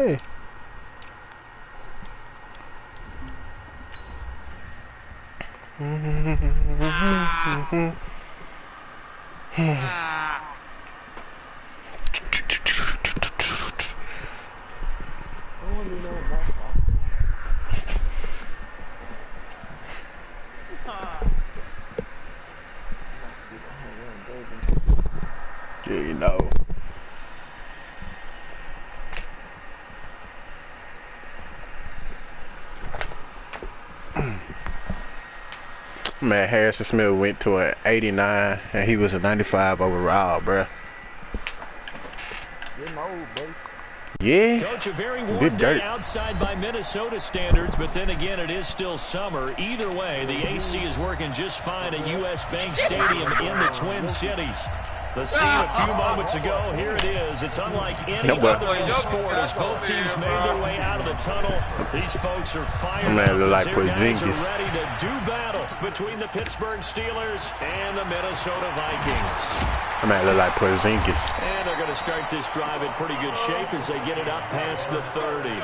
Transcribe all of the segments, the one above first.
Hey. Yeah, you know. Man, Harrison Smith went to an 89 and he was a 95 overall, bruh. Yeah. Coach, a very warm day outside by Minnesota standards, but then again, it is still summer. Either way, the AC is working just fine at U.S. Bank Stadium in the Twin Cities. The scene a few moments ago, here it is. It's unlike any other in sport as both teams made their way out of the tunnel. These folks are fired up. Like Their guys are ready to do battle between the Pittsburgh Steelers and the Minnesota Vikings. Man, look like Porzingis. And they're going to start this drive in pretty good shape as they get it up past the 30.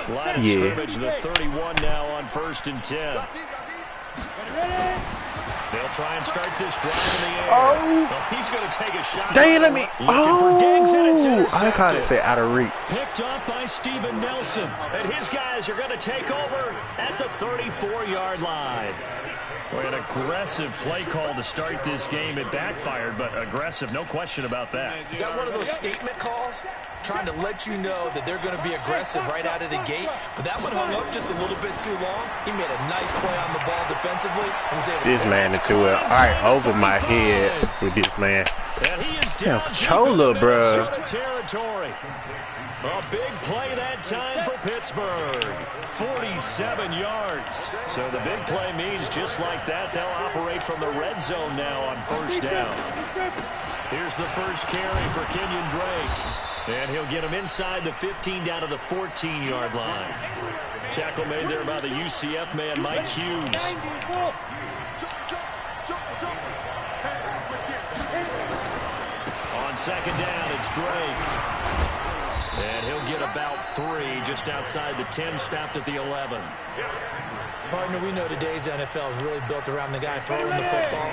Line of scrimmage, the 31 now on 1st and 10. They'll try and start this drive in the air. Well, he's going to take a shot. Dang, let me. I caught it say out of reach. Picked up by Steven Nelson. And his guys are going to take over at the 34-yard line. Boy, an aggressive play call to start this game. It backfired, but aggressive, no question about that. Is that one of those statement calls? Trying to let you know that they're going to be aggressive right out of the gate. But that one hung up just a little bit too long. He made a nice play on the ball defensively. And was able this man into it right over my head with this man. And he is down Chola, bro. Territory. A big play that time for Pittsburgh. 47 yards. So the big play means just like that, they'll operate from the red zone now on 1st down. Here's the first carry for Kenyon Drake. And he'll get him inside the 15 down to the 14-yard line. Tackle made there by the UCF man, Mike Hughes. On 2nd down, it's Drake. And he'll get about 3 just outside the 10, stopped at the 11. Partner, we know today's NFL is really built around the guy throwing the football.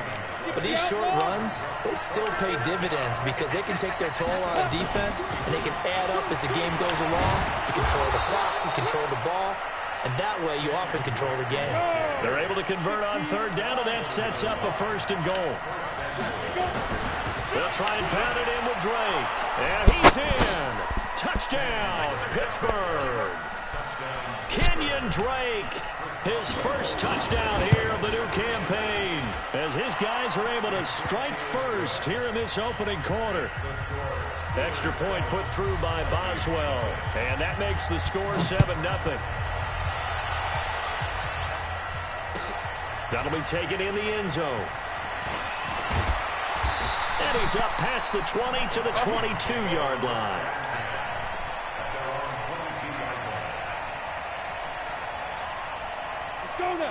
But these short runs, they still pay dividends because they can take their toll on a defense and they can add up as the game goes along. You control the clock, you control the ball, and that way you often control the game. They're able to convert on 3rd down, and that sets up a 1st and goal. They'll try and pound it in with Drake. And he's in. Touchdown, Pittsburgh. Kenyon Drake, his first touchdown here of the new campaign, as his guys are able to strike first here in this opening quarter. Extra point put through by Boswell, and that makes the score 7-0. That'll be taken in the end zone. And he's up past the 20 to the 22-yard line.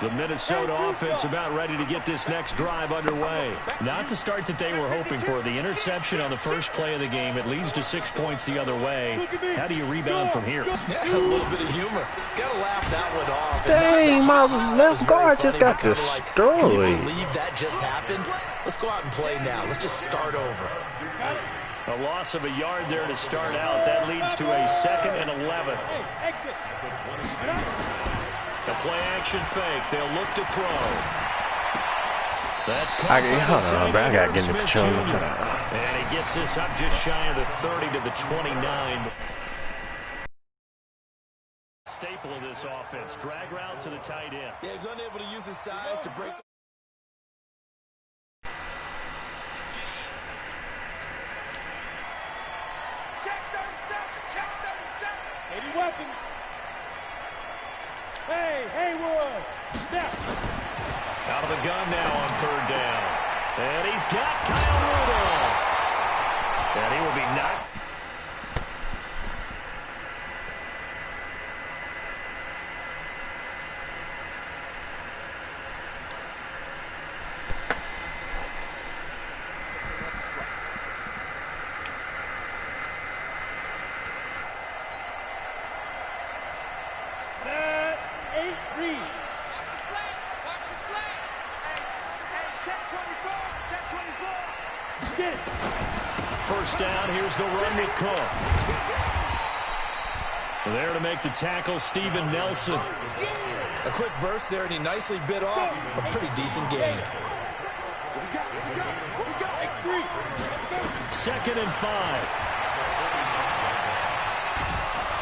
The Minnesota offense about ready to get this next drive underway. Not the start that they were hoping for. The interception on the first play of the game. It leads to 6 points the other way. How do you rebound from here? Yeah, a little bit of humor. Got to laugh that one off. Dang, my left guard just got destroyed. Can you believe that just happened? Let's go out and play now. Let's just start over. A loss of a yard there to start out. That leads to a 2nd and 11. The play-action fake. They'll look to throw. That's caught I gotta get in the control. And he gets this up just shy of the 30 to the 29. Staple of this offense. Drag route to the tight end. Yeah, he's unable to use his size to break. Check 37. Any weapons? Hey, Haywood, snap. Out of the gun now on 3rd down. And he's got Kyle Rudolph. And he will be knocked. First down, here's the run with Cook. There to make the tackle, Steven Nelson. A quick burst there, and he nicely bit off a pretty decent gain. 2nd and 5.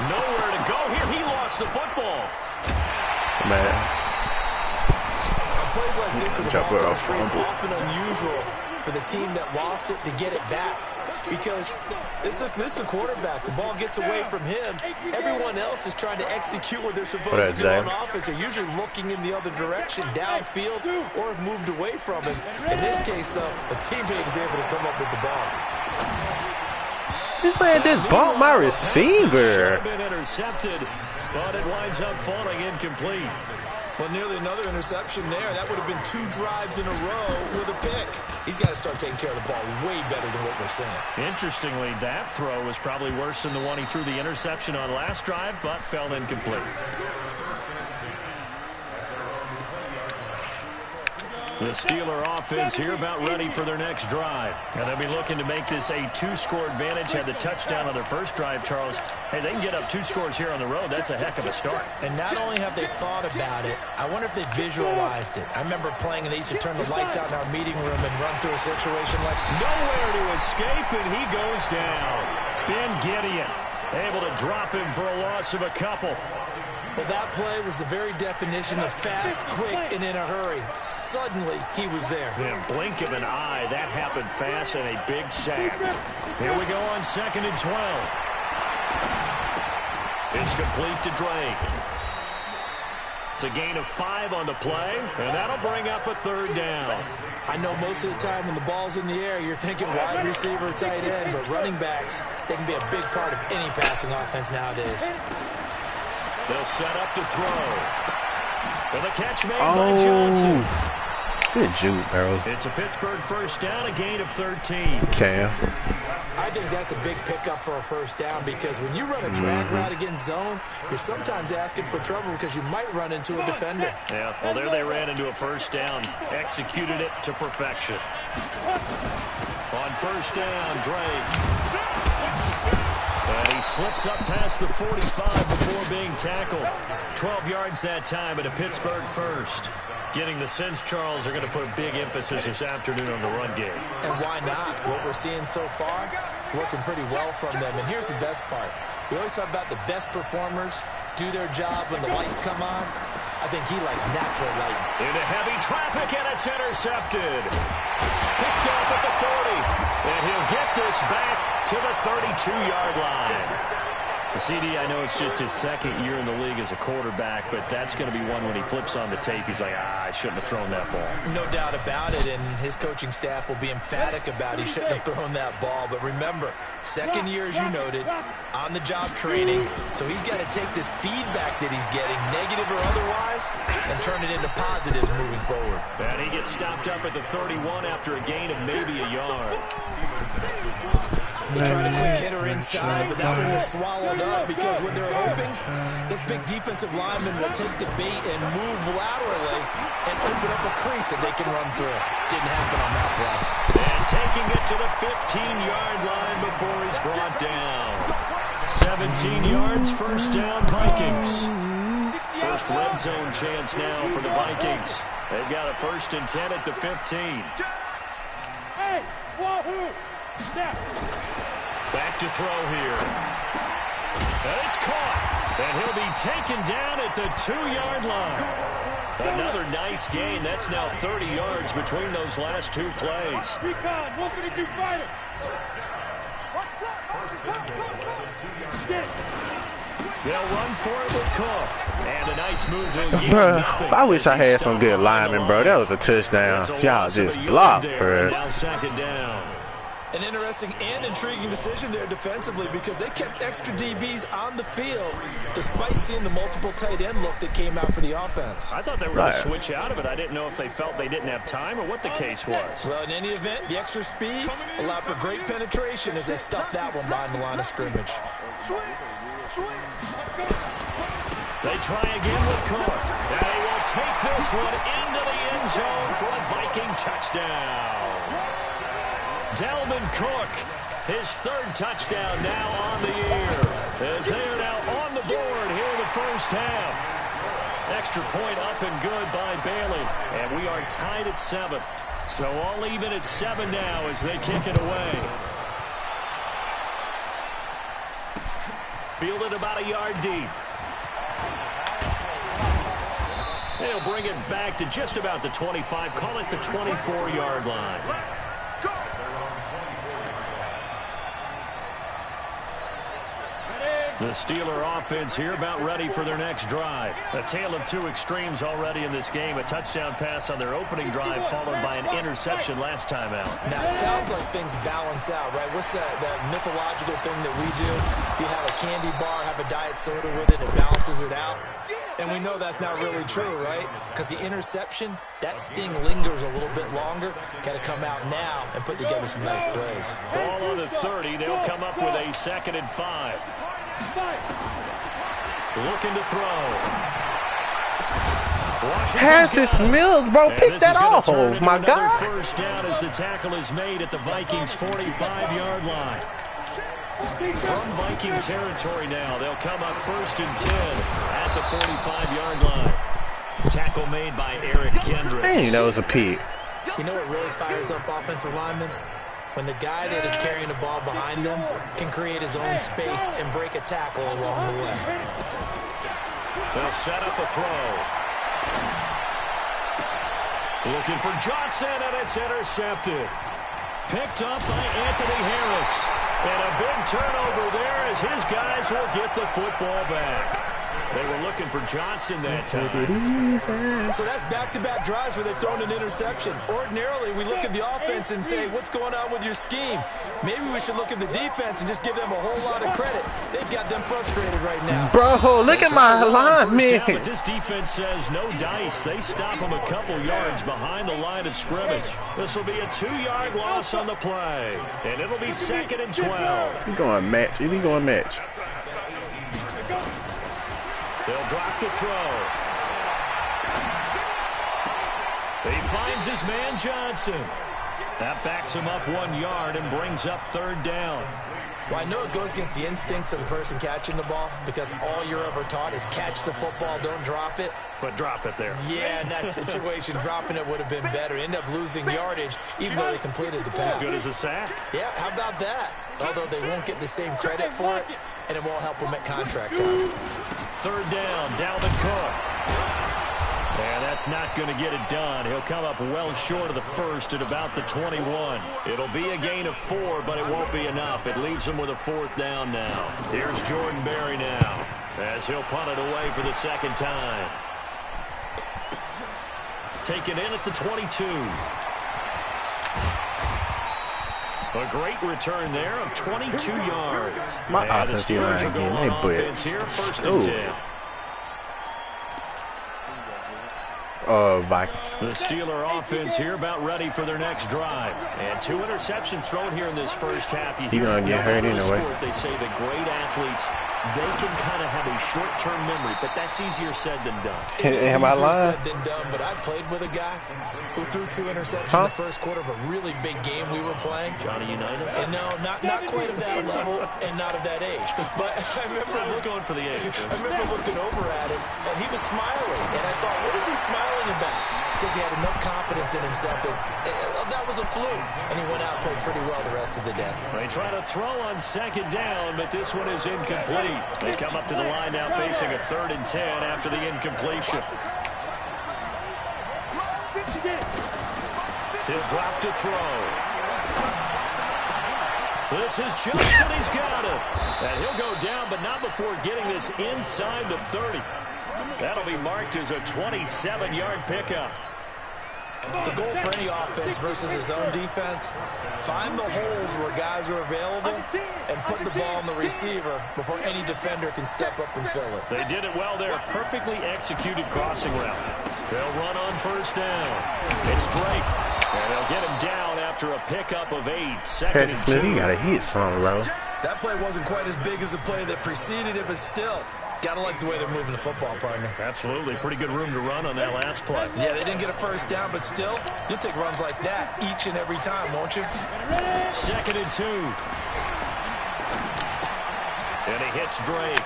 Nowhere to go here. He lost the football. Man. Plays like this with the ball it's often unusual for the team that lost it to get it back. Because this is the quarterback. The ball gets away from him. Everyone else is trying to execute what they're supposed to do on offense. They're usually looking in the other direction, downfield, or have moved away from him. In this case, though, a teammate is able to come up with the ball. This man just bumped my receiver. Should have been intercepted, but it winds up falling incomplete. Well, nearly another interception there. That would have been 2 drives in a row with a pick. He's got to start taking care of the ball way better than what we're saying. Interestingly, that throw was probably worse than the one he threw the interception on last drive, but fell incomplete. The Steeler offense here about ready for their next drive. And they'll be looking to make this a 2-score advantage. Had the touchdown on their first drive, Charles. Hey, they can get up 2 scores here on the road. That's a heck of a start. And not only have they thought about it, I wonder if they visualized it. I remember playing, and they used to turn the lights out in our meeting room and run through a situation like nowhere to escape, and he goes down. Ben Gideon able to drop him for a loss of a couple. Well, that play was the very definition of fast, quick, and in a hurry. Suddenly, he was there. Yeah, blink of an eye. That happened fast and a big sack. Here we go on 2nd and 12. It's complete to Drake. It's a gain of 5 on the play, and that'll bring up a 3rd down. I know most of the time when the ball's in the air, you're thinking wide receiver, tight end, but running backs, they can be a big part of any passing offense nowadays. They'll set up to throw. And the catch made by Johnson. Good juke, bro. It's a Pittsburgh first down, a gain of 13. Cam. I think that's a big pickup for a first down because when you run a drag route against zone, you're sometimes asking for trouble because you might run into a defender. Yeah, well, there they ran into a first down. Executed it to perfection. On first down, Drake. And he slips up past the 45 before being tackled. 12 yards that time at a Pittsburgh first. Getting the sense, Charles, are going to put a big emphasis this afternoon on the run game. And why not? What we're seeing so far, working pretty well from them. And here's the best part. We always talk about the best performers do their job when the lights come on. I think he likes natural light. Into heavy traffic, and it's intercepted. Picked off at the 40. And he'll get this back to the 32-yard line. The CD, I know it's just his 2nd year in the league as a quarterback, but that's going to be one when he flips on the tape. He's like, I shouldn't have thrown that ball. No doubt about it, and his coaching staff will be emphatic about he shouldn't have thrown that ball. But remember, 2nd year, as you noted, on-the-job training. So he's got to take this feedback that he's getting, negative or otherwise, and turn it into positives moving forward. And he gets stopped up at the 31 after a gain of maybe a yard. They tried a quick hitter inside, but that one was swallowed up because what they're hoping, this big defensive lineman will take the bait and move laterally and open up a crease that they can run through. Didn't happen on that play. And taking it to the 15-yard line before he's brought down. 17 yards, first down, Vikings. First red zone chance now for the Vikings. They've got a 1st and 10 at the 15. Hey, wahoo! Snap! Back to throw here. And it's caught. And he'll be taken down at the 2-yard line. Another nice gain. That's now 30 yards between those last 2 plays. Recon, 152 fighter! They'll run for it with Cook. And a nice move to yield Bro, nothing. I wish I had some good linemen, bro. That was a touchdown. Y'all just blocked, bro. Now 2nd down. An interesting and intriguing decision there defensively because they kept extra DBs on the field despite seeing the multiple tight end look that came out for the offense. I thought they were going to switch out of it. I didn't know if they felt they didn't have time or what the case was. Well, in any event, the extra speed allowed for great penetration as they stuffed that one behind the line of scrimmage. They try again with Cook. And they will take this one into the end zone for a Viking touchdown. Dalvin Cook, his third touchdown now on the year, as they are now on the board here in the first half. Extra point up and good by Bailey, and we are tied at 7. So all even at 7 now as they kick it away. Fielded about a yard deep. They'll bring it back to just about the 25, call it the 24-yard line. The Steeler offense here about ready for their next drive. A tale of two extremes already in this game. A touchdown pass on their opening drive followed by an interception last time out. Now, it sounds like things balance out, right? What's that mythological thing that we do? If you have a candy bar, have a diet soda with it, it balances it out. And we know that's not really true, right? Because the interception, that sting lingers a little bit longer. Got to come out now and put together some nice plays. Ball on the 30. They'll come up with a 2nd and 5. Looking to throw. Harrison Smith, bro, pick that off. Oh, my God. First down as the tackle is made at the Vikings 45-yard line. From Viking territory now, they'll come up 1st and 10 at the 45-yard line. Tackle made by Eric Kendricks. I didn't know it was a pick. You know what really fires up offensive linemen? When the guy that is carrying the ball behind them can create his own space and break a tackle along the way. They'll set up a throw. Looking for Johnson, and it's intercepted. Picked up by Anthony Harris. And a big turnover there as his guys will get the football back. They were looking for Johnson that time. So that's back-to-back drives where they've thrown an interception. Ordinarily, we look at the offense and say, what's going on with your scheme? Maybe we should look at the defense and just give them a whole lot of credit. They've got them frustrated right now. Bro, look at my line, man. But this defense says no dice. They stop them a couple yards behind the line of scrimmage. This will be a 2-yard loss on the play. And it'll be 2nd and 12. He's going match. Is he going match? They'll drop the throw. He finds his man Johnson. That backs him up 1 yard and brings up 3rd down. Well, I know it goes against the instincts of the person catching the ball because all you're ever taught is catch the football, don't drop it. But drop it there. Yeah, in that situation, dropping it would have been better. End up losing yardage even though they completed the pass. As good as a sack. Yeah, how about that? Although they won't get the same credit for it, and it won't help them at contract time. 3rd down, Dalvin Cook. And that's not going to get it done. He'll come up well short of the first at about the 21. It'll be a gain of 4, but it won't be enough. It leaves him with a 4th down now. Here's Jordan Berry now as he'll punt it away for the 2nd time. Taken in at the 22. A great return there of 22 yards. My offensive line again, they blitz. Here, 1st and 10. Vikings. The Steeler offense here about ready for their next drive. And 2 interceptions thrown here in this first half. He's going to get hurt anyway. They say that great athletes, they can kind of have a short-term memory, but that's easier said than done. Am I lying? Said than done, but I played with a guy who threw 2 interceptions in the first quarter of a really big game we were playing. Johnny Unitas? And no, not quite of that level and not of that age. But I remember I was going for the age. I remember looking over at him, and he was smiling. And I thought, what is he smiling about? It's because he had enough confidence in himself that was a fluke. And he went out and played pretty well the rest of the day. They try to throw on 2nd down, but this one is incomplete. They come up to the line now facing a 3rd and 10 after the incompletion. He'll drop to throw. This is Johnson. He's got it. And he'll go down, but not before getting this inside the 30. That'll be marked as a 27-yard pickup. The goal for any offense versus his own defense, find the holes where guys are available and put the ball on the receiver before any defender can step up and fill it. They did it well there. Perfectly executed crossing route. They'll run on 1st down. It's Drake. And they'll get him down after a pickup of 8. 2nd and 2. You got to hit something, bro. That play wasn't quite as big as the play that preceded it, but still, Gotta like the way they're moving the football, partner. Absolutely. Pretty good room to run on that last play. Yeah, they didn't get a first down, but still, you'll take runs like that each and every time, won't you? 2nd and 2. And he hits Drake.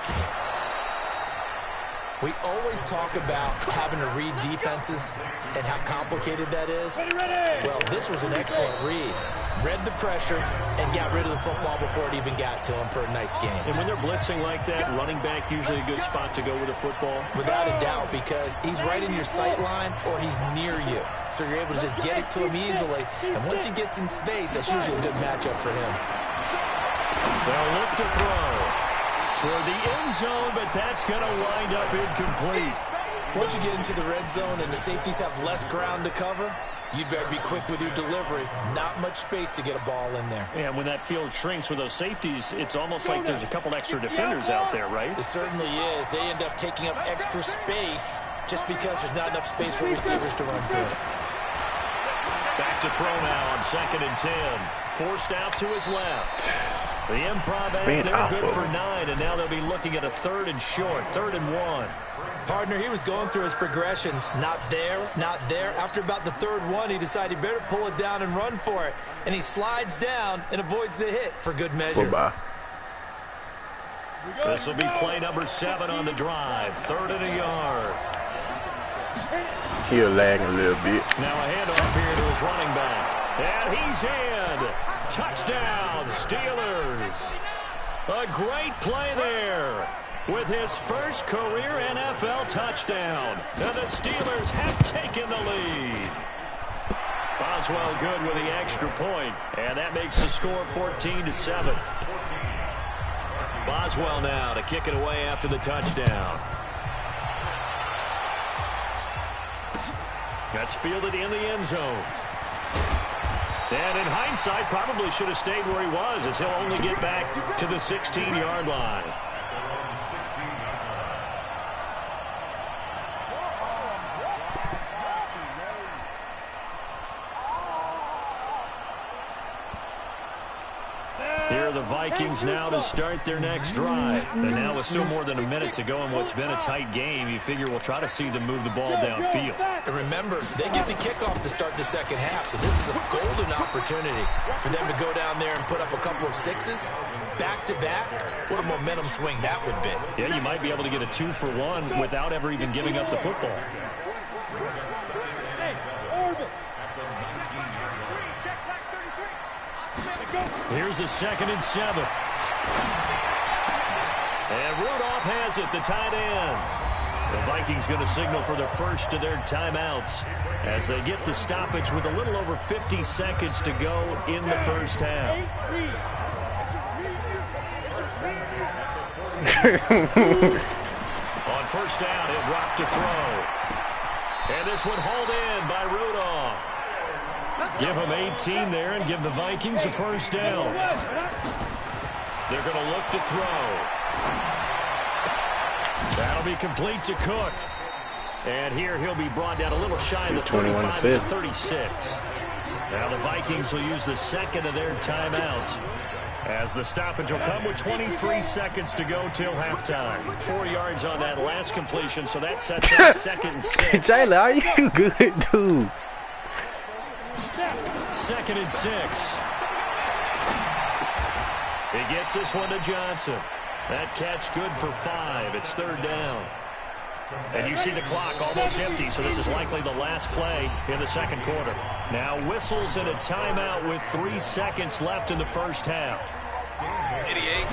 We always talk about having to read defenses and how complicated that is. Well, this was an excellent read. Read the pressure and got rid of the football before it even got to him for a nice game. And when they're blitzing like that, running back usually a good spot to go with the football? Without a doubt, because he's right in your sight line or he's near you. So you're able to just get it to him easily. And once he gets in space, that's usually a good matchup for him. They'll look to throw toward the end zone, but that's going to wind up incomplete. Once you get into the red zone and the safeties have less ground to cover, you better be quick with your delivery. Not much space to get a ball in there. And when that field shrinks with those safeties, it's almost like there's a couple extra defenders out there, right? It certainly is. They end up taking up extra space just because there's not enough space for receivers to run through. Back to throw now on 2nd and 10. Forced out to his left. The improv act there, good for 9, and now they'll be looking at a 3rd and short, 3rd and 1. Partner, he was going through his progressions. Not there, not there. After about the 3rd one, he decided he better pull it down and run for it. And he slides down and avoids the hit for good measure. Goodbye. This will be play number 7 on the drive. 3rd and a yard. He'll lag a little bit. Now a handoff here to his running back. And he's in. Touchdown, Steelers. A great play there with his first career NFL touchdown. And the Steelers have taken the lead. Boswell good with the extra point, and that makes the score 14-7. Boswell now to kick it away after the touchdown. That's fielded in the end zone. And in hindsight, probably should have stayed where he was, as he'll only get back to the 16-yard line. Here are the Vikings now to start their next drive. And now with still more than a minute to go in what's been a tight game, you figure we'll try to see them move the ball downfield. And remember, they get the kickoff to start the second half, so this is a golden opportunity for them to go down there and put up a couple of sixes back-to-back. What a momentum swing that would be. Yeah, you might be able to get a 2-for-1 without ever even giving up the football. Here's a 2nd and 7. And Rudolph has it, the tight end. The Vikings going to signal for the first of their timeouts as they get the stoppage with a little over 50 seconds to go in the first half. On first down, he'll drop to throw. And this one hauled in by Rudolph. Give him 18 there and give the Vikings a first down. They're going to look to throw. That'll be complete to Cook. And here he'll be brought down a little shy of the 35 to 36. Now the Vikings will use the second of their timeouts, as the stoppage will come with 23 seconds to go till halftime. 4 yards on that last completion, so that sets up 2nd and 6. Jayla, are you good, dude? 2nd and 6. He gets this one to Johnson. That catch good for 5. It's 3rd down. And you see the clock almost empty, so this is likely the last play in the second quarter. Now whistles and a timeout with 3 seconds left in the first half. 88.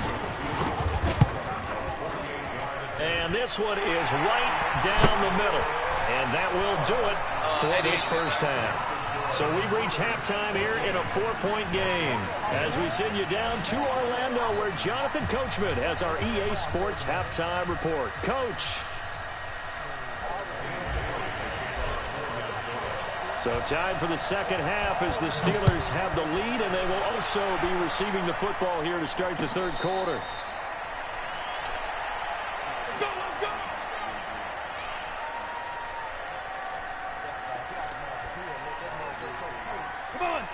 And this one is right down the middle. And that will do it for this first half. So we've reached halftime here in a 4-point game as we send you down to Orlando, where Jonathan Coachman has our EA Sports halftime report. Coach. So time for the second half as the Steelers have the lead, and they will also be receiving the football here to start the third quarter.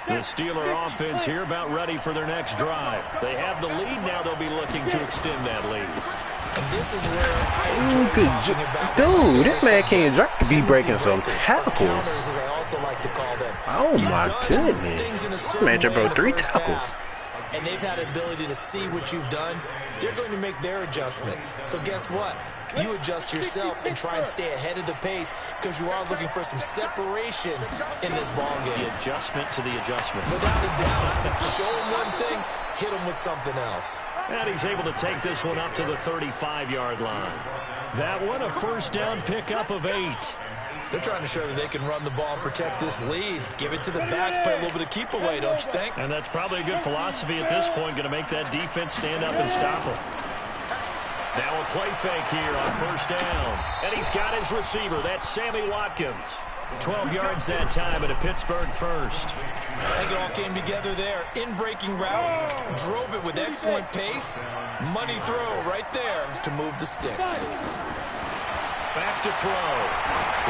The Steeler offense here about ready for their next drive. They have the lead now. They'll be looking to extend that lead. And this is where I enjoy talking about dude, this man can't be breaking some tackles. Counters, as I also like to call them. Oh my goodness. This man just broke 3 tackles. And they've had an ability to see what you've done. They're going to make their adjustments. So guess what? You adjust yourself and try and stay ahead of the pace because you are looking for some separation in this ball game. The adjustment to the adjustment. Without a doubt. Show him one thing, hit him with something else. And he's able to take this one up to the 35-yard line. That one, a first down pickup of 8. They're trying to show that they can run the ball and protect this lead. Give it to the backs, play a little bit of keep away, don't you think? And that's probably a good philosophy at this point, going to make that defense stand up and stop them. Now a play fake here on first down. And he's got his receiver. That's Sammy Watkins. 12 yards that time at a Pittsburgh first. I think it all came together there. In-breaking route, drove it with excellent pace. Money throw right there to move the sticks. Back to throw.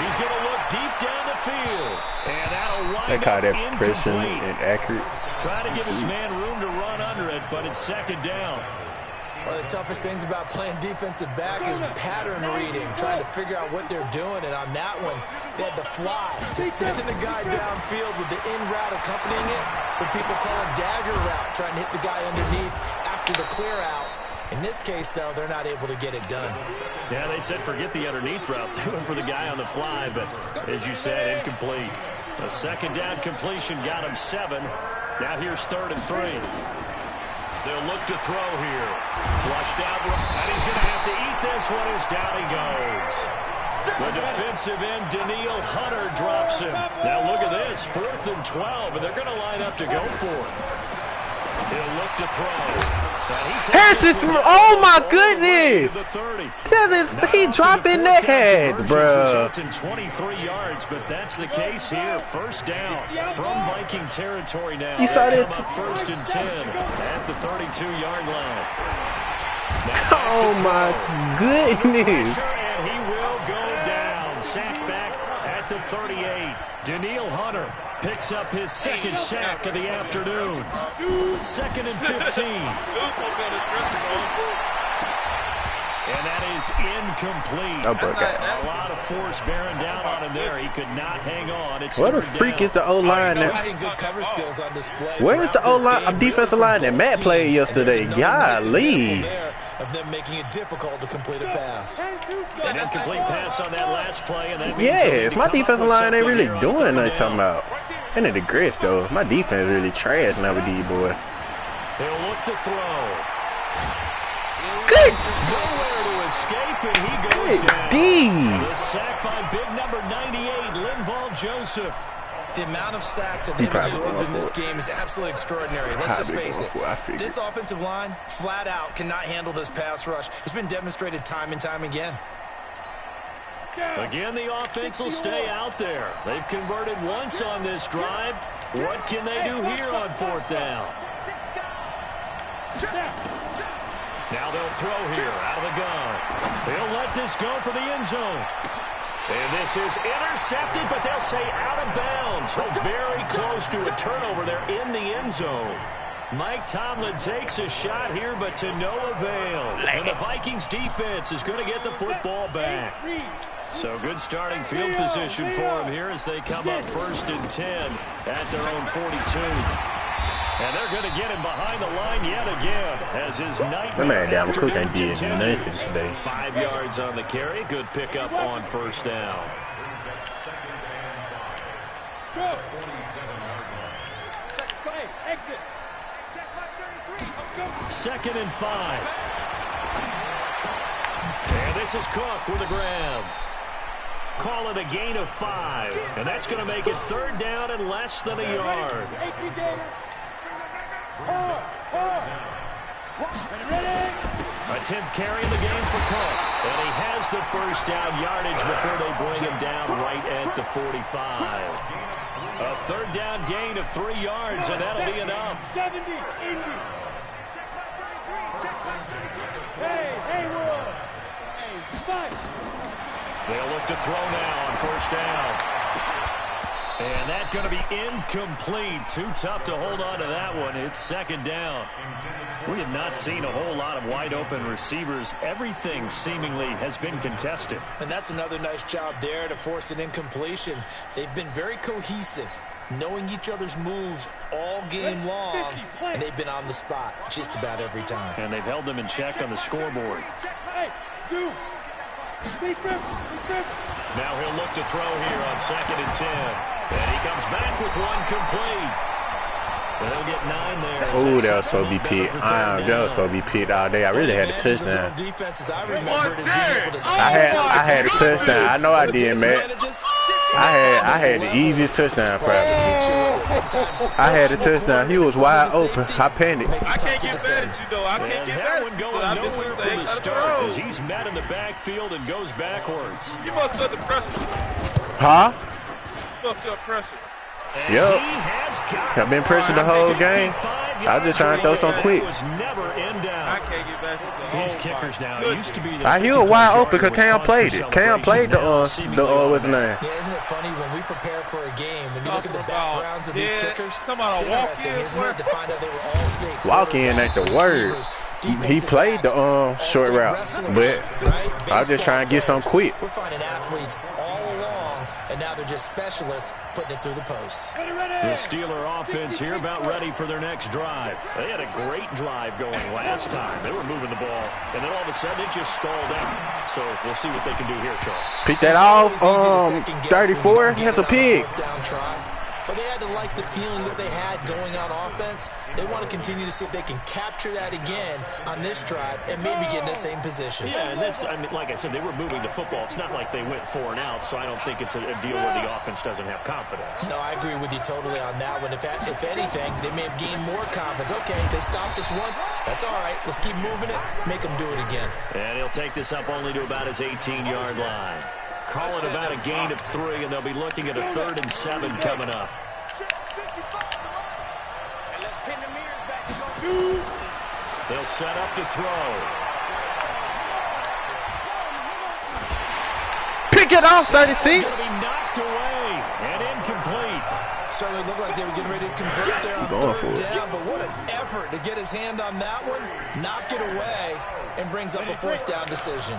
He's going to look deep down the field. And that'll wind They call up that pressure incomplete. inaccurate. Trying to give his man room to run under it, but it's second down. One of the toughest things about playing defensive back is pattern reading, trying to figure out what they're doing. And on that one, they had the fly, just sending the guy downfield with the in route accompanying it, what people call a dagger route, trying to hit the guy underneath after the clear out. In this case, though, they're not able to get it done. Yeah, they said forget the underneath route. They went for the guy on the fly, but as you said, incomplete. A second down completion got him 7. Now here's 3rd and 3. They'll look to throw here. Flushed out, and he's going to have to eat this one as down he goes. The defensive end, Daniil Hunter, drops him. Now look at this, 4th and 12, and they're going to line up to go for it. He'll look to throw. Harris, oh my goodness! He dropping the head, bro. 23 yards, but that's the case here. First down from Viking territory now. You saw that? 1st and 10 at the 32-yard line. Oh my goodness! And he will go down. Sack back at the 38. Daniil Hunter picks up his 2nd sack of the afternoon. 2nd and 15. And that is incomplete. A lot of force bearing down on him there. He could not hang on. It's what a freak is the O-line there? Where's the O-line, defensive line that Matt played yesterday? Golly. Of them making it difficult to complete a pass. An incomplete pass on that last play, and that means yes, my defensive line ain't really doing nothing talking about. And it aggressive though. My defense really trash now with these boys. They'll look to throw. Good. Nowhere to escape, and he goes down. The sack by big number 98, Linval Joseph. The amount of sacks that they've absorbed in this game is absolutely extraordinary. Let's just face it. This offensive line, flat out, cannot handle this pass rush. It's been demonstrated time and time again. Again, the offense will stay out there. They've converted once on this drive. What can they do here on 4th down? Now they'll throw here out of the gun. They'll let this go for the end zone. And this is intercepted, but they'll say out of bounds. So very close to a turnover there in the end zone. Mike Tomlin takes a shot here, but to no avail. And the Vikings defense is going to get the football back. So good starting field position for them here as they come up 1st and 10 at their own 42. And they're going to get him behind the line yet again as his nightmare. That man down the cook ain't did nothing today. 5 yards on the carry. Good pickup on 1st down. Go. 2nd and 5. And this is Cook with a grab. Call it a gain of 5. And that's going to make it 3rd down and less than a yard. A 10th carry in the game for Cook. And he has the first down yardage before they bring him down right at the 45. A 3rd down gain of 3 yards, and that'll be enough. 70, 80. Hey, Wood. Hey, Spike. They'll look to throw now on 1st down. And that's going to be incomplete. Too tough to hold on to that one. It's second down. We have not seen a whole lot of wide-open receivers. Everything seemingly has been contested. And that's another nice job there to force an incompletion. They've been very cohesive, knowing each other's moves all game long, and they've been on the spot just about every time. And they've held them in check on the scoreboard. Now he'll look to throw here on 2nd and 10. And he comes back with one complete. They'll get 9 there. Oh, that was supposed to be Pete. That was supposed to be Pete all day. I really had a touchdown. I had a touchdown. I know I did, man. I had the easiest touchdown, probably. I had a touchdown. He was wide open. I panicked. I can't get mad at you, though. I can't get mad at you. Going nowhere from the start as he's met in the backfield and goes backwards. You must have the pressure. Huh? You must have pressure. Yep. I've been pressing the whole game. I was just trying to throw some quick. I can't get back to the These kickers now used to be the He was wide open because Cam played it. Cam played the what's his name? Yeah, isn't it funny when we prepare for a game and you look at the backgrounds of these kickers? It's interesting, isn't it, to find out they were all state walk-in ain't the word. He played the short route, but I was just trying to get some quick. We're finding athletes all along, and now they're just specialists putting it through the posts. The Steeler offense here about ready for their next drive. They had a great drive going last time. They were moving the ball, and then all of a sudden it just stalled out. So we'll see what they can do here, Charles. Pick that off. 34. That's a pig. But they had to like the feeling that they had going on offense. They want to continue to see if they can capture that again on this drive and maybe get in the same position. Yeah, and that's, I mean, like I said, they were moving the football. It's not like they went 4 and out, so I don't think it's a deal where the offense doesn't have confidence. No, I agree with you totally on that one. If anything, they may have gained more confidence. Okay, they stopped us once. That's all right. Let's keep moving it. Make them do it again. And he'll take this up only to about his 18-yard line. Call it about a gain of 3, and they'll be looking at a 3rd and 7 coming up. They'll set up to throw. Pick it off, 36. Be knocked away and incomplete. Certainly looked like they were getting ready to convert there on 3rd down, but what an effort to get his hand on that one, knock it away, and brings up a 4th down decision.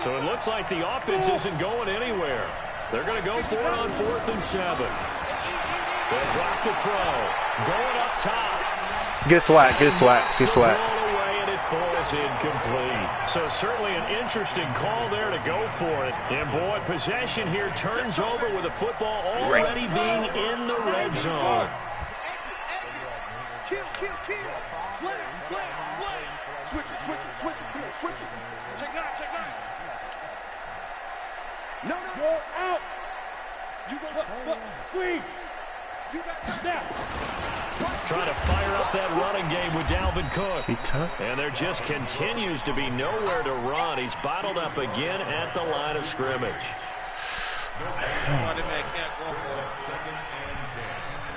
So it looks like the offense isn't going anywhere. They're going to go for it on 4th and 7. They'll drop to throw. Going up top. Get swat, get swat, get swat. Away and it falls incomplete. So certainly an interesting call there to go for it. And boy, possession here turns over with the football already being in the red zone. Kill. Slam. Switch it. Check 9. No. Go out. You go look. Squeeze. You got now. Trying to fire up that running game with Dalvin Cook. He tough. And there just continues to be nowhere to run. He's bottled up again at the line of scrimmage.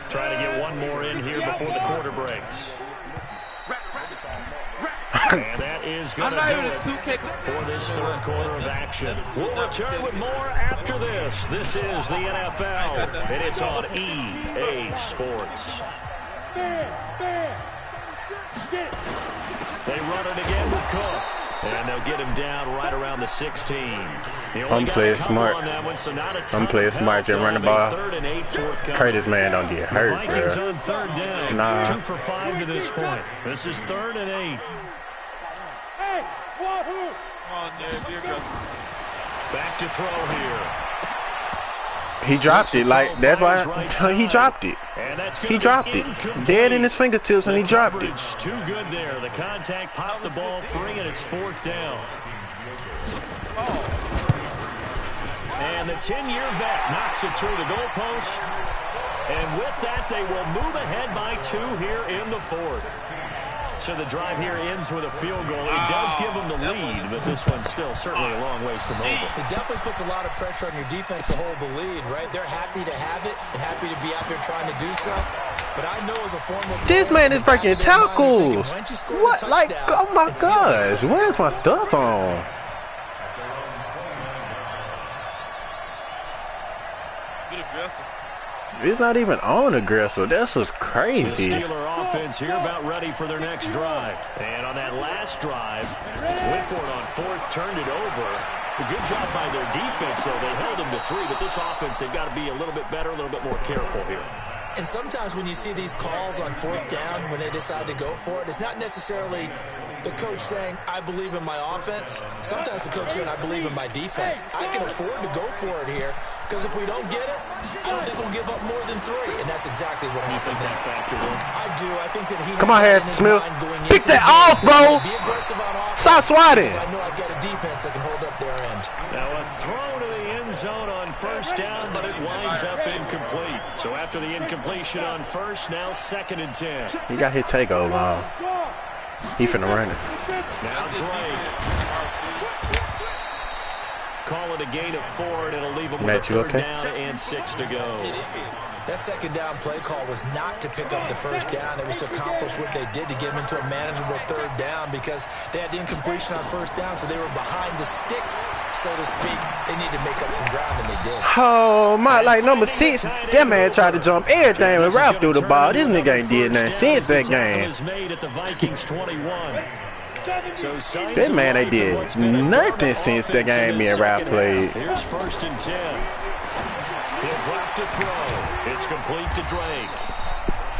Trying to get one more in here before the quarter breaks. And that is going to do it for this 3rd quarter of action. We'll return with more after this. This is the NFL, and it's on EA Sports. They run it again with Cook. And they'll get him down right around the 16. I'm playing smart. I'm playing smart. Just run the ball. Pray this man don't get hurt, Vikings bro. on 3rd down. Nah. 2 for 5 to this point. This is 3rd and 8. Hey, wahoo! Come on, dear God. Back to throw here. He dropped it. Like, that's why he dropped it. He dropped it. Dead in his fingertips, and he dropped it. Too good there. The contact popped the ball free, and it's 4th down. And the 10-year vet knocks it through the goalpost. And with that, they will move ahead by 2 here in the 4th. So the drive here ends with a field goal. It does give them the lead, but this one's still certainly a long ways from over. It definitely puts a lot of pressure on your defense to hold the lead, right? They're happy to have it and happy to be out there trying to do so. But I know as a former... This man is breaking tackles. What? Like, oh my gosh. Where's my stuff on? Good aggressive. It's not even on aggressive. That's what's crazy. The Steeler offense here about ready for their next drive. And on that last drive, went for it on fourth, turned it over. A good job by their defense, though. They held them to 3, but this offense, they've got to be a little bit better, a little bit more careful here. And sometimes when you see these calls on fourth down, when they decide to go for it, it's not necessarily the coach saying, I believe in my offense. Sometimes the coach saying, I believe in my defense. I can afford to go for it here, because if we don't get it, I don't think we'll give up more than 3. And that's exactly what happened there. I do. I think that he... Come on, Harrison Smith. Pick that off, bro. Be aggressive on offense. Stop swatting. I know I've got a defense that can hold up their end. Now a throw to the end zone on first down, but it winds up incomplete. So after the incompletion on first, now 2nd and 10. He got his takeover on. He finna run it. Now Drake. Call it a gain of 4, and it'll leave him with a 3rd down and 6 to go. That 2nd down play call was not to pick up the 1st down. It was to accomplish what they did to get them into a manageable 3rd down, because they had the incompletion on 1st down, so they were behind the sticks, so to speak. They needed to make up some ground, and they did. Oh, my, like number 6, that man tried to jump everything when Ralph threw the ball. This nigga ain't did nothing since that game. That man ain't did nothing since that game me and Ralph played. Here's 1st and 10. He'll drop to throw. It's complete to Drake.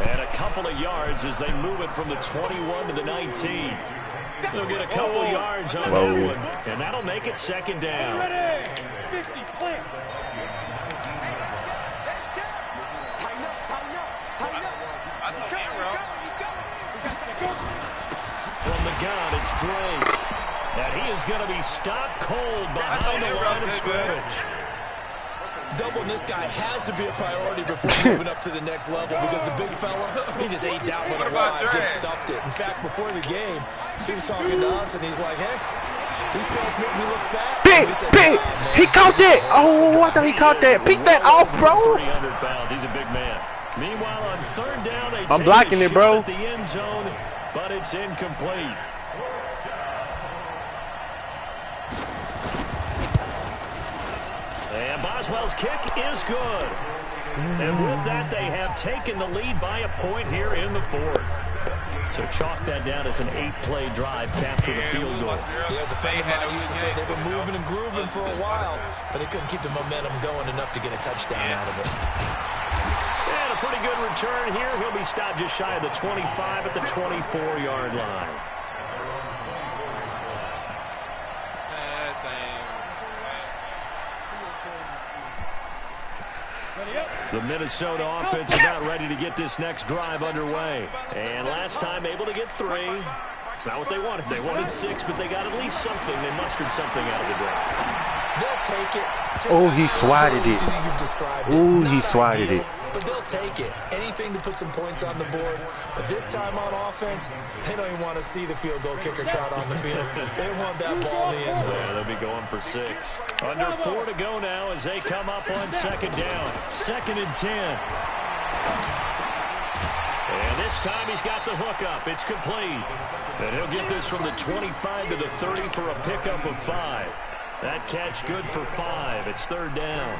And a couple of yards as they move it from the 21 to the 19. They'll get a couple yards on that one, and that'll make it 2nd down. From the gun, it's Drake. And he is going to be stopped cold behind the line of scrimmage. Doubling this guy has to be a priority before moving up to the next level, because the big fella, he just ate that one alive, just stuffed it. In fact, before the game, he was talking to us, and he's like, hey, these pants make me look fat. Big! He caught that! Oh, I thought he caught that. Pick that off, bro! 300 pounds. He's a big man. Meanwhile, on 3rd down, they I'm blocking it, bro. at the end zone, but it's incomplete. And Boswell's kick is good. And with that, they have taken the lead by a point here in the 4th. So chalk that down as an 8-play drive, capture the field goal. Yeah, as a friend of mine used to say, they've been moving and grooving for a while, but they couldn't keep the momentum going enough to get a touchdown out of it. And a pretty good return here. He'll be stopped just shy of the 25 at the 24-yard line. The Minnesota offense is about ready to get this next drive underway. And last time able to get 3. It's not what they wanted. They wanted 6, but they got at least something. They mustered something out of the drive. They'll take it. Oh, he swatted it. Oh, he swatted it. But they'll take it. Anything to put some points on the board. But this time on offense, they don't even want to see the field goal kicker trot on the field. They want that ball in the end zone. Yeah, they'll be going for 6. Under 4 to go now as they come up on 2nd down. 2nd and 10. And this time he's got the hook up. It's complete. And he'll get this from the 25 to the 30 for a pickup of 5. That catch good for 5. It's 3rd down.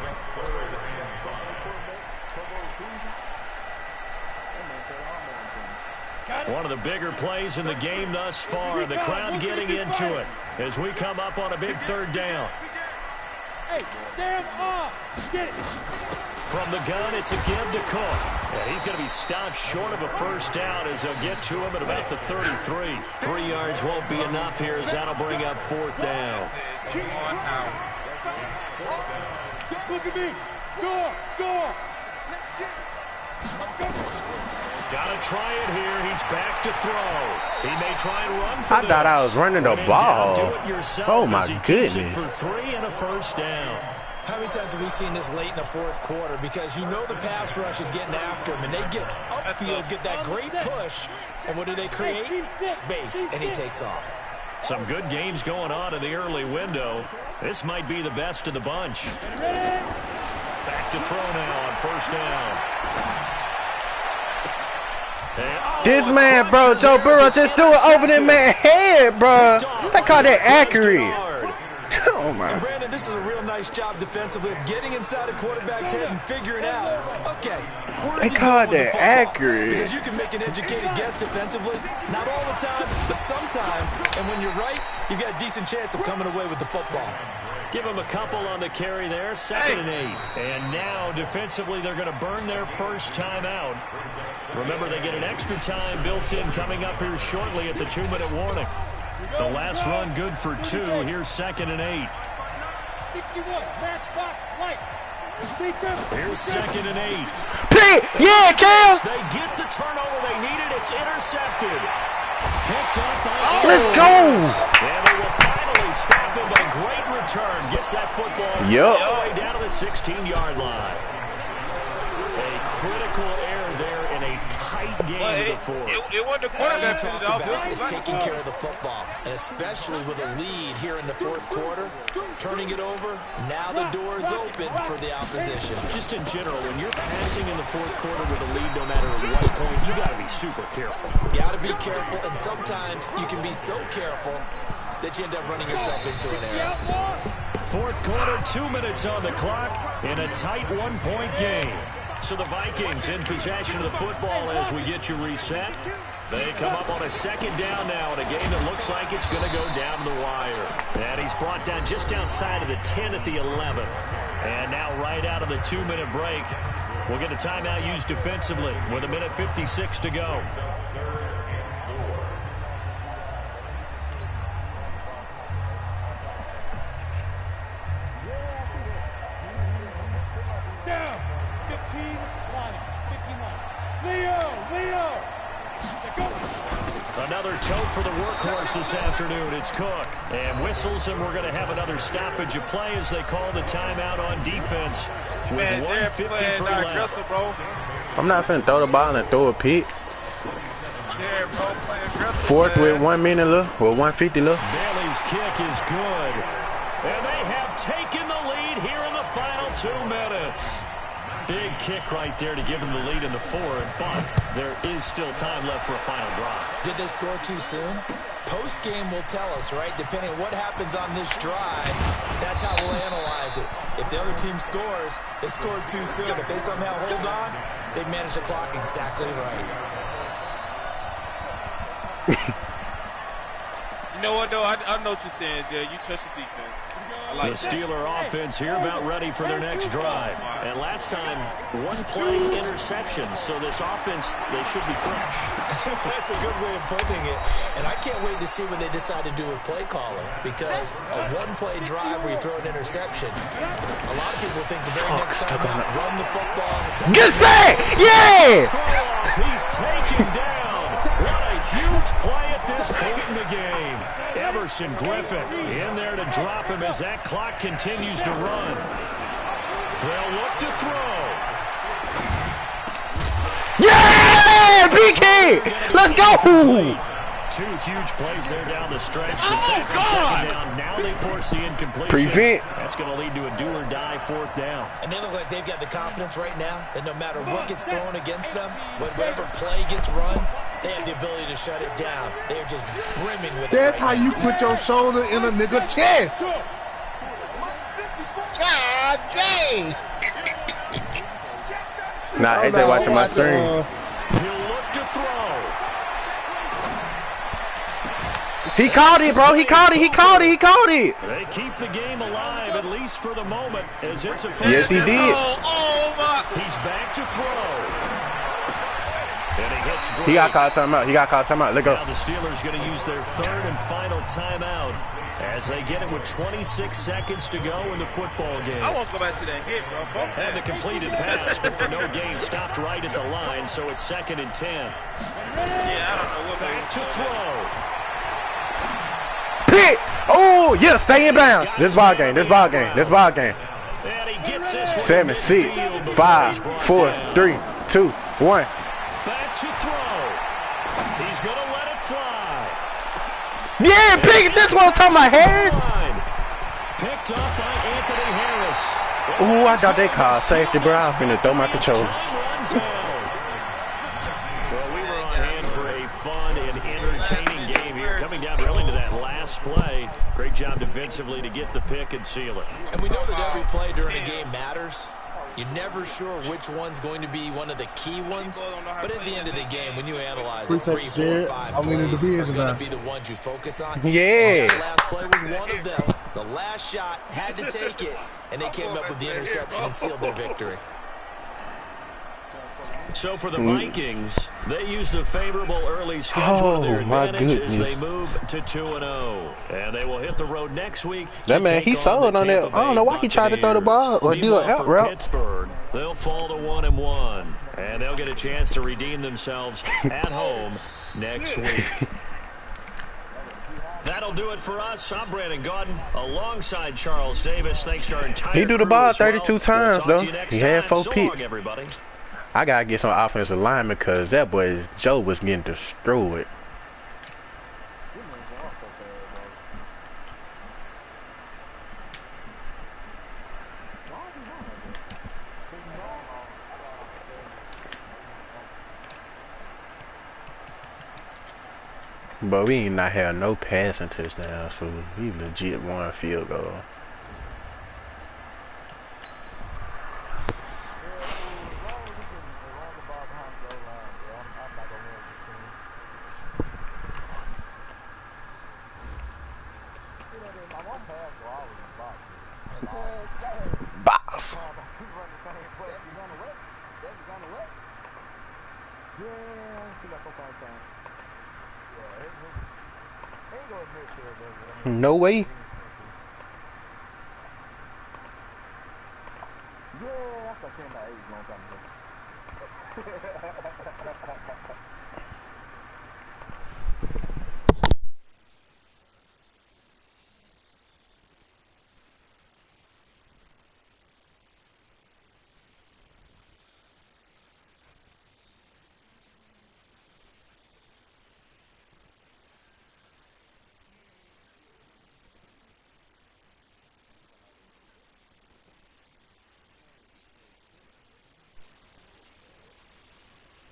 One of the bigger plays in the game thus far. The crowd getting into it as we come up on a big 3rd down. Hey, stand up. Get it. From the gun, it's a give to Cook. Yeah, he's going to be stopped short of a 1st down as they'll get to him at about the 33. 3 yards won't be enough here as that'll bring up 4th down. Look at me. Go. Gotta try it here. He's back to throw. He may try and run for I thought I was running the ball. Oh, my goodness. For 3 and a 1st down. How many times have we seen this late in the 4th quarter? Because you know the pass rush is getting after him, and they get upfield, get that great push, and what do they create? Space, and he takes off. Some good games going on in the early window. This might be the best of the bunch. Back to throw now on 1st down. This man, bro, Joe Burrow just threw it over that man's head, bro. I call that accurate. Oh, my. And Brandon, this is a real nice job defensively of getting inside a quarterback's head and figuring out, okay, where is he going with the football? Accurate. Because you can make an educated guess defensively, not all the time, but sometimes. And when you're right, you've got a decent chance of coming away with the football. Give him a couple on the carry there, 2nd and 8. And now, defensively, they're going to burn their first time out. Remember, they get an extra time built in coming up here shortly at the 2-minute warning. The last run good for 2. Here's 2nd and 8. 61, matchbox light. Here's 2nd and 8. Yeah, Cam. They get the turnover they needed. It's intercepted. Picked up by Let's go. And they will finally stop him, but a great return. Gets that football all the way down to the 16-yard line. A critical error there in a tight game before. It wasn't the All you quarterback. talk about is taking care of the football, and especially with a lead here in the 4th quarter, turning it over, now the door is open for the opposition. Just in general, when you're passing in the 4th quarter with a lead, no matter at what point, you got to be super careful. Got to be careful, and sometimes you can be so careful that you end up running yourself into an error. 4th quarter, 2 minutes on the clock in a tight 1-point game. So the Vikings in possession of the football as we get you reset. They come up on a 2nd down now in a game that looks like it's going to go down to the wire. And he's brought down just outside of the 10 at the 11. And now right out of the 2-minute break, we'll get a timeout used defensively with 1:56 to go. Down. 15 line. 15 line. Leo. Another tote for the workhorse this afternoon. It's Cook. And whistles, and we're going to have another stoppage of play as they call the timeout on defense. With 1:53 left. Bro. I'm not finna throw the ball and throw a pick. Yeah, bro, playing aggressive. 4th with 1 minute left, or 150 left. Bailey's kick is good. And they have taken the lead here in the final 2 minutes. Big kick right there to give them the lead in the 4th, but there is still time left for a final drive. Did they score too soon? Post-game will tell us, right? Depending on what happens on this drive, that's how we'll analyze it. If the other team scores, they scored too soon. If they somehow hold on, they manage the clock exactly right. You know what, though? I know what you're saying, Jay. You touch the defense. The Steeler offense here about ready for their next drive. And last time, 1 play interception, so this offense, they should be fresh. That's a good way of putting it. And I can't wait to see what they decide to do with play calling, because a 1-play drive where you throw an interception, a lot of people think the very next time out, run the football. Get set! Yeah! He's taken down. What a huge play at this point in the game. Everson Griffin in there to drop him as that clock continues to run. They'll look to throw. Yeah! BK! Let's go! 2 huge plays there down the stretch. The second down. Now they force the incompletion. Prevent. That's going to lead to a do-or-die 4th down. And they look like they've got the confidence right now that no matter what gets thrown against them, whatever play gets run, they have the ability to shut it down. They are just brimming with it. That's how you put your shoulder in a nigga chest. God dang. Nah, AJ watching my screen. He'll look to throw. He caught it, bro. He caught it. He caught it. He caught it. They keep the game alive, at least for the moment, as it's a first. Yes, he did. Oh, my. He's back to throw. And he hits Drake. He got caught timeout. He got caught timeout. Let go. Now the Steelers going to use their 3rd and final timeout as they get it with 26 seconds to go in the football game. I won't go back to that hit, bro. Fuck And the that. completed pass, but for no gain, stopped right at the line, so it's 2nd and 10. Yeah, I don't know what Back to throw. Pick! Oh, yeah, stay in bounds. This ball game. This ball game. This ball game. And he gets this one 7, 6, midfield before 5, he's brought 4, down. 3, 2, 1. Back to throw. He's going to let it fly. Yeah, pick. This one I'm talking about, Harris. Picked up by Anthony Harris. Ooh, I thought they called safety, bro. I'm finna throw my controller. Well, we were on hand for a fun and entertaining game here, coming down really to that last play. Great job defensively to get the pick and seal it. And we know that every play during a game matters. You're never sure which one's going to be one of the key ones. But at the end of the game, when you analyze it, 3, 4, 5 plays are going to be the ones you focus on. Yeah. That last play was one of them. The last shot had to take it, and they came up with the interception and sealed their victory. So for the Vikings, they used a favorable early schedule to their advantage as they move to 2-0. And they will hit the road next week. That man, he sold on that. I don't know why he tried to throw the ball or do an out route. Pittsburgh, they'll fall to 1-1. And they'll get a chance to redeem themselves at home next week. That'll do it for us. I'm Brandon Gaudin alongside Charles Davis. Thanks to our entire He threw the ball 32 times, though. He had 4 so picks. Everybody. I got to get some offensive linemen because that boy Joe was getting destroyed. But we ain't not have no passing touchdowns, so he legit won field goal. Box. No way.